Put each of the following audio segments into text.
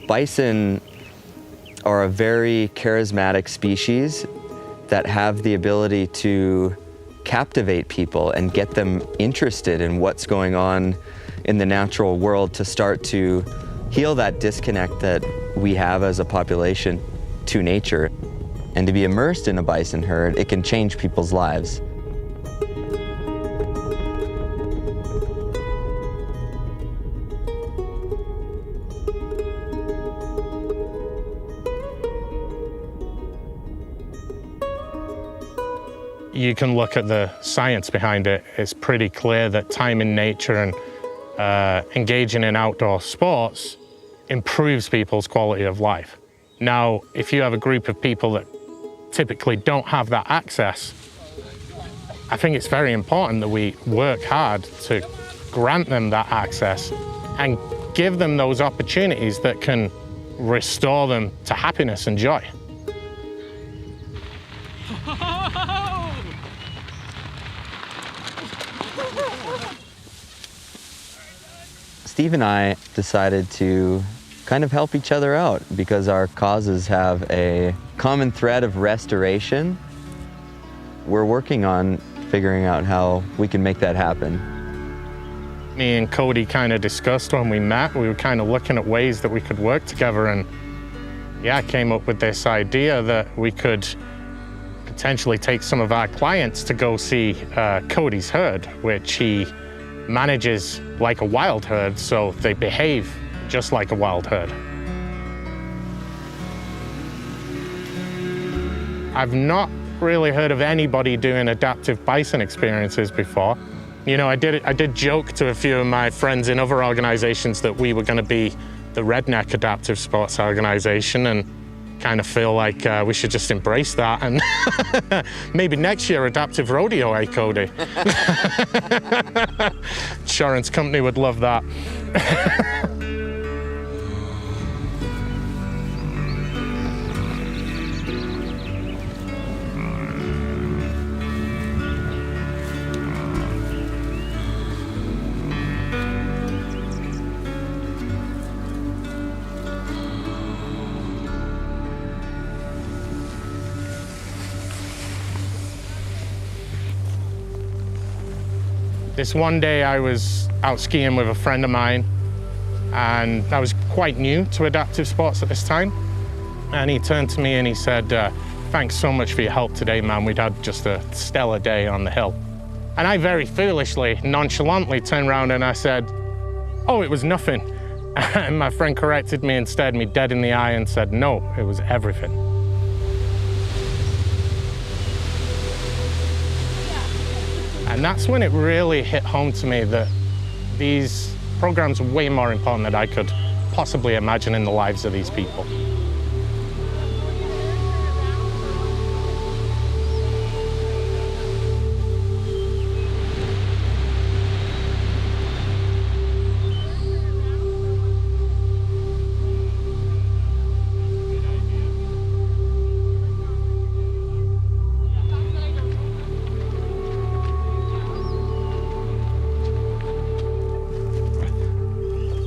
Bison are a very charismatic species that have the ability to captivate people and get them interested in what's going on in the natural world, to start to heal that disconnect that we have as a population to nature. And to be immersed in a bison herd, it can change people's lives. You can look at the science behind it. It's pretty clear that time in nature and engaging in outdoor sports improves people's quality of life. Now, if you have a group of people that typically don't have that access, I think it's very important that we work hard to grant them that access and give them those opportunities that can restore them to happiness and joy. Steve and I decided to kind of help each other out because our causes have a common thread of restoration. We're working on figuring out how we can make that happen. Me and Cody kind of discussed when we met. We were kind of looking at ways that we could work together, and yeah, came up with this idea that we could potentially take some of our clients to go see Cody's herd, which he manages like a wild herd, so they behave just like a wild herd. I've not really heard of anybody doing adaptive bison experiences before. You know, I did joke to a few of my friends in other organizations that we were going to be the redneck adaptive sports organization, and kind of feel like we should just embrace that, and maybe next year adaptive rodeo, eh, Cody? Insurance company would love that. This one day I was out skiing with a friend of mine, and I was quite new to adaptive sports at this time. And he turned to me and he said, "Thanks so much for your help today, man. We'd had just a stellar day on the hill." And I very foolishly, nonchalantly turned around and I said, "Oh, it was nothing." And my friend corrected me and stared me dead in the eye and said, "No, it was everything." And that's when it really hit home to me that these programs are way more important than I could possibly imagine in the lives of these people.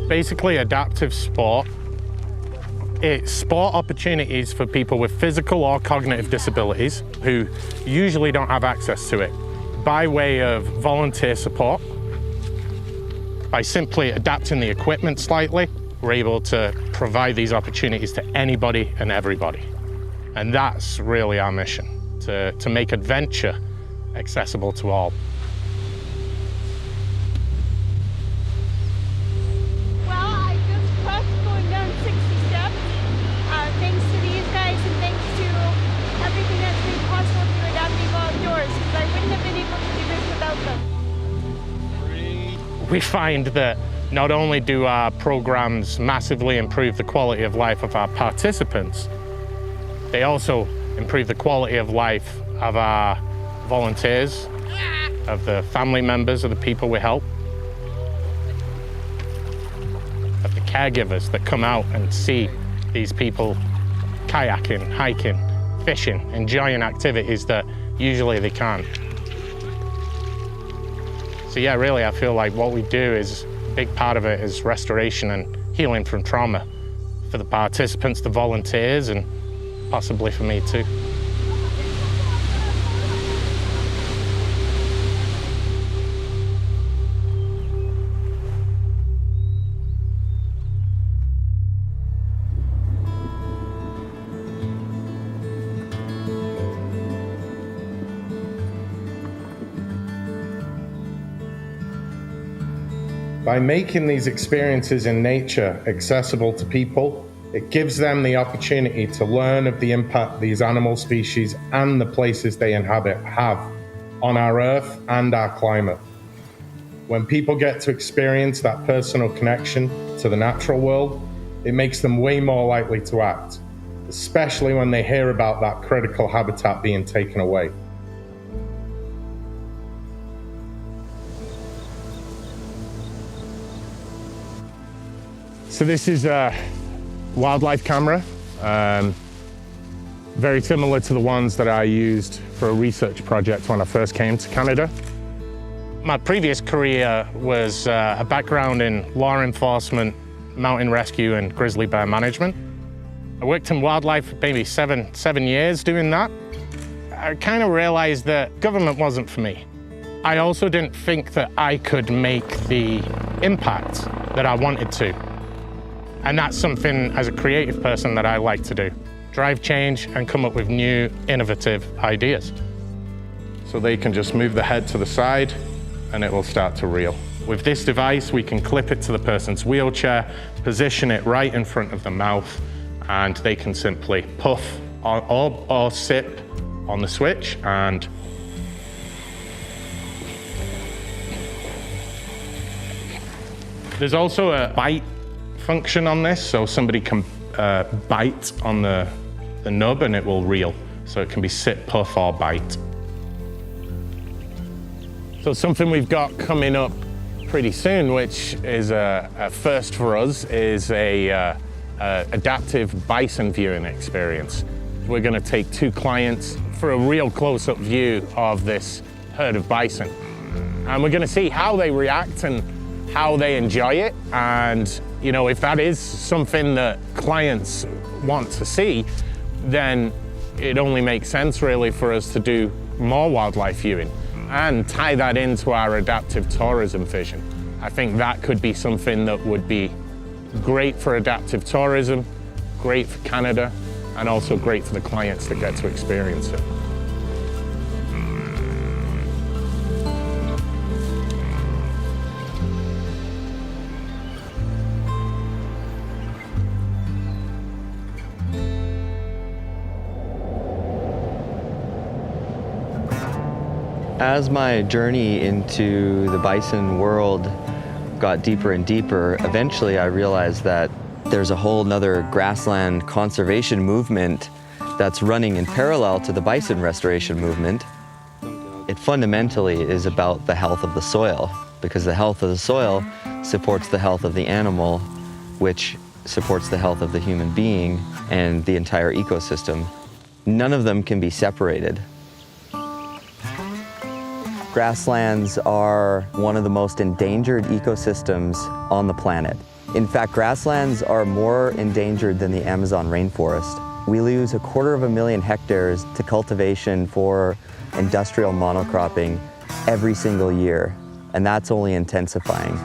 Basically, adaptive sport, it's sport opportunities for people with physical or cognitive disabilities who usually don't have access to it, by way of volunteer support. By simply adapting the equipment slightly, we're able to provide these opportunities to anybody and everybody. And that's really our mission, to make adventure accessible to all. We find that not only do our programs massively improve the quality of life of our participants, they also improve the quality of life of our volunteers, of the family members of the people we help, of the caregivers that come out and see these people kayaking, hiking, fishing, enjoying activities that usually they can't. So yeah, really, I feel like what we do is, a big part of it is restoration and healing from trauma for the participants, the volunteers, and possibly for me too. By making these experiences in nature accessible to people, it gives them the opportunity to learn of the impact these animal species and the places they inhabit have on our Earth and our climate. When people get to experience that personal connection to the natural world, it makes them way more likely to act, especially when they hear about that critical habitat being taken away. So this is a wildlife camera, very similar to the ones that I used for a research project when I first came to Canada. My previous career was a background in law enforcement, mountain rescue, and grizzly bear management. I worked in wildlife for maybe seven years doing that. I kind of realized that government wasn't for me. I also didn't think that I could make the impact that I wanted to. And that's something as a creative person that I like to do. Drive change and come up with new, innovative ideas. So they can just move the head to the side and it will start to reel. With this device, we can clip it to the person's wheelchair, position it right in front of the mouth, and they can simply puff or sip on the switch and there's also a bite function on this, so somebody can bite on the nub and it will reel. So it can be sip, puff, or bite. So something we've got coming up pretty soon, which is a first for us, is a adaptive bison viewing experience. We're going to take 2 clients for a real close-up view of this herd of bison. And we're going to see how they react and how they enjoy it. And you know, if that is something that clients want to see, then it only makes sense really for us to do more wildlife viewing and tie that into our adaptive tourism vision. I think that could be something that would be great for adaptive tourism, great for Canada, and also great for the clients that get to experience it. As my journey into the bison world got deeper and deeper, eventually I realized that there's a whole nother grassland conservation movement that's running in parallel to the bison restoration movement. It fundamentally is about the health of the soil, because the health of the soil supports the health of the animal, which supports the health of the human being and the entire ecosystem. None of them can be separated. Grasslands are one of the most endangered ecosystems on the planet. In fact, grasslands are more endangered than the Amazon rainforest. We lose 250,000 hectares to cultivation for industrial monocropping every single year, and that's only intensifying.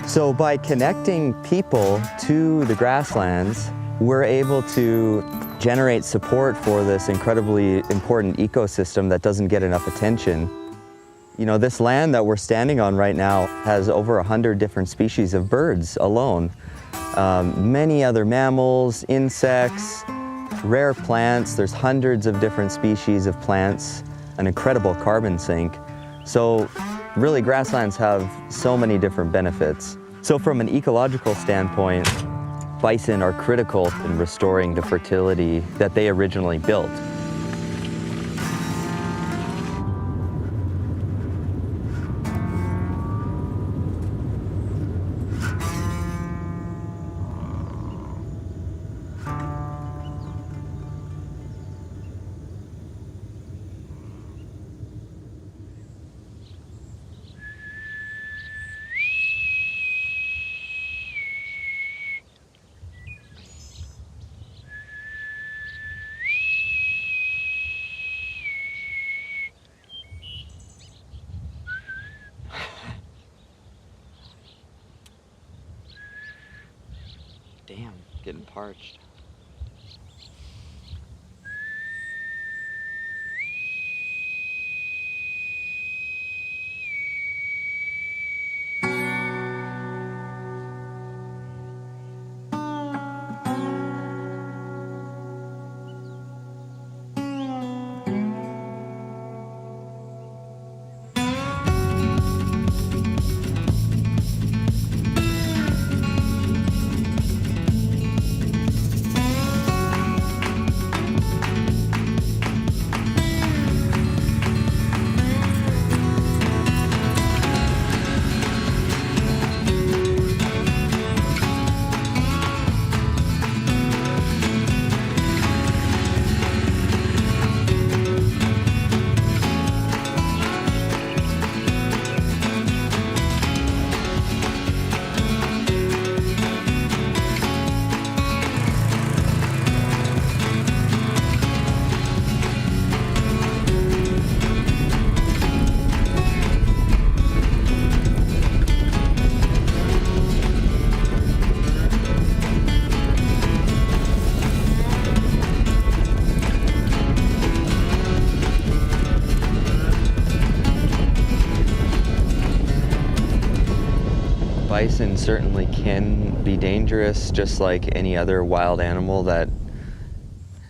So by connecting people to the grasslands, we're able to generate support for this incredibly important ecosystem that doesn't get enough attention. You know, this land that we're standing on right now has over 100 different species of birds alone. Many other mammals, insects, rare plants. There's hundreds of different species of plants, an incredible carbon sink. So really, grasslands have so many different benefits. So from an ecological standpoint, bison are critical in restoring the fertility that they originally built. parched. Bison certainly can be dangerous, just like any other wild animal that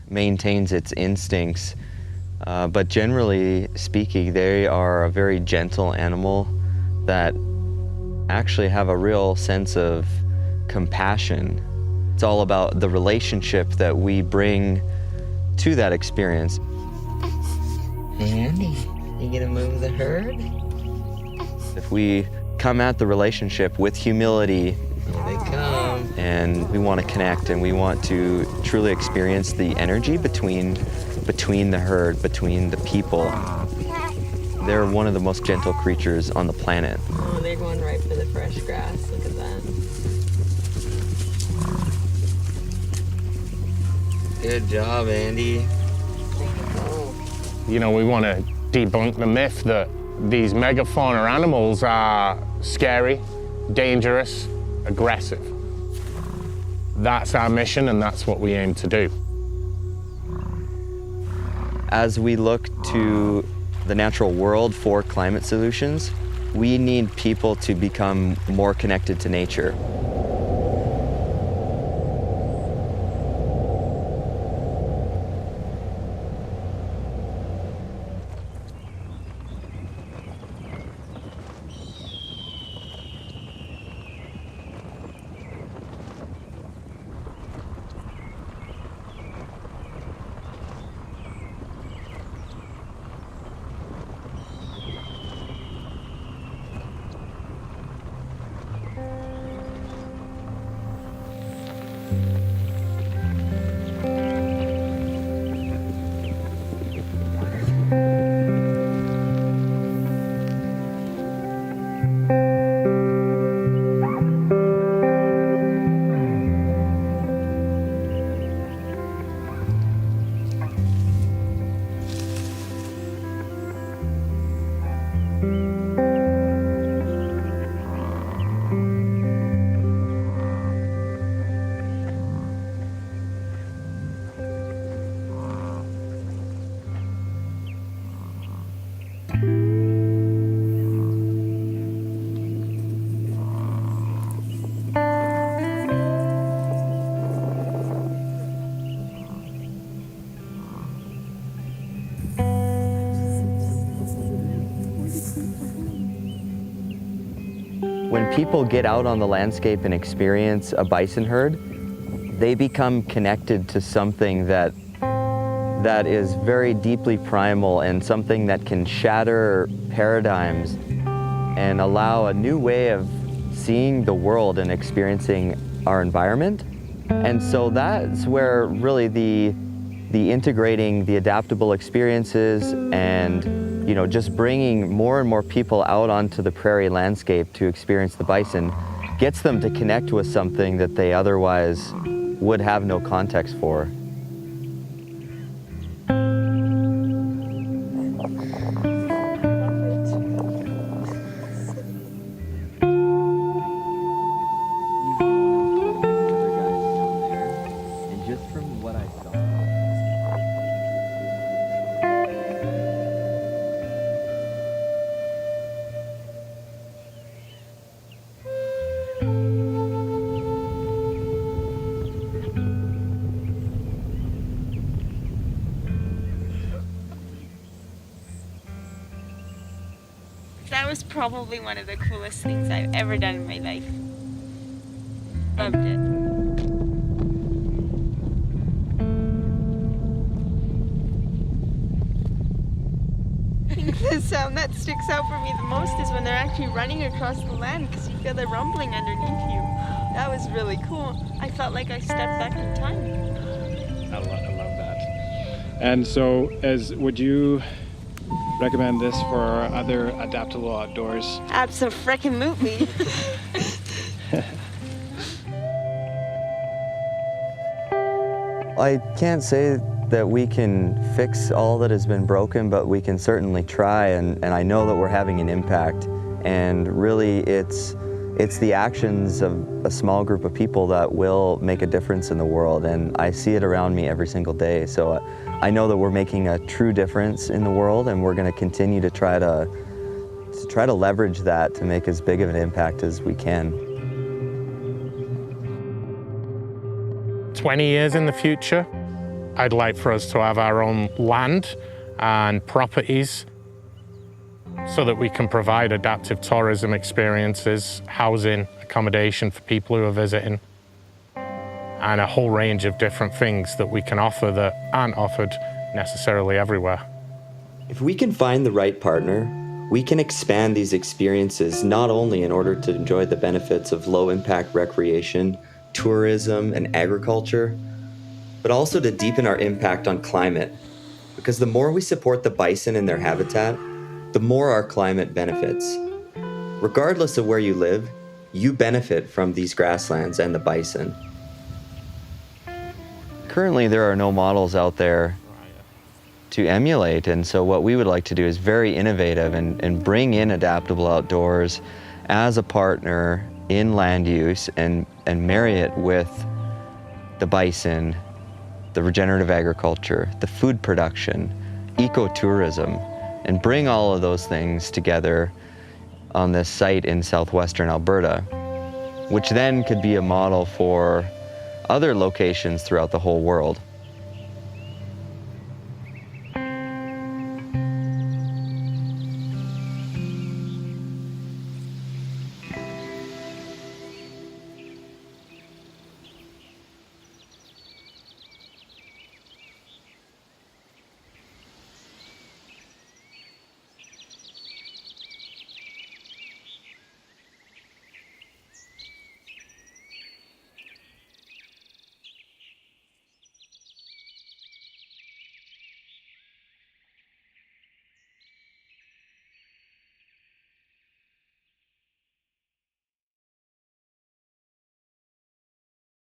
maintains its instincts. But generally speaking, they are a very gentle animal that actually have a real sense of compassion. It's all about the relationship that we bring to that experience. Andy, you gonna move the herd? If we come at the relationship with humility, Here they come. and we want to connect and we want to truly experience the energy between the herd, between the people. They're one of the most gentle creatures on the planet. Oh, they're going right for the fresh grass. Look at that. Good job, Andy. You know, we want to debunk the myth that these megafauna animals are scary, dangerous, aggressive. That's our mission, and that's what we aim to do. As we look to the natural world for climate solutions, we need people to become more connected to nature. When people get out on the landscape and experience a bison herd, they become connected to something that is very deeply primal and something that can shatter paradigms and allow a new way of seeing the world and experiencing our environment. And so that's where really the integrating the adaptable experiences and just bringing more and more people out onto the prairie landscape to experience the bison gets them to connect with something that they otherwise would have no context for. from what I saw. That was probably one of the coolest things I've ever done in my life. Loved it. I think the sound that sticks out for me the most is when they're actually running across the land because you feel the rumbling underneath you. That was really cool. I felt like I stepped back in time. I love that. And so, would you recommend this for other adaptable outdoors? Abso-frickin-lutely. I can't say that we can fix all that has been broken, but we can certainly try, and I know that we're having an impact. And really, it's the actions of a small group of people that will make a difference in the world, and I see it around me every single day. So I know that we're making a true difference in the world, and we're going to continue to try to leverage that to make as big of an impact as we can. 20 years in the future, I'd like for us to have our own land and properties so that we can provide adaptive tourism experiences, housing, accommodation for people who are visiting, and a whole range of different things that we can offer that aren't offered necessarily everywhere. If we can find the right partner, we can expand these experiences not only in order to enjoy the benefits of low-impact recreation, tourism, and agriculture, but also to deepen our impact on climate. Because the more we support the bison in their habitat, the more our climate benefits. Regardless of where you live, you benefit from these grasslands and the bison. Currently, there are no models out there to emulate, and so what we would like to do is very innovative and bring in adaptable outdoors as a partner in land use and marry it with the bison, the regenerative agriculture, the food production, ecotourism, and bring all of those things together on this site in southwestern Alberta, which then could be a model for other locations throughout the whole world.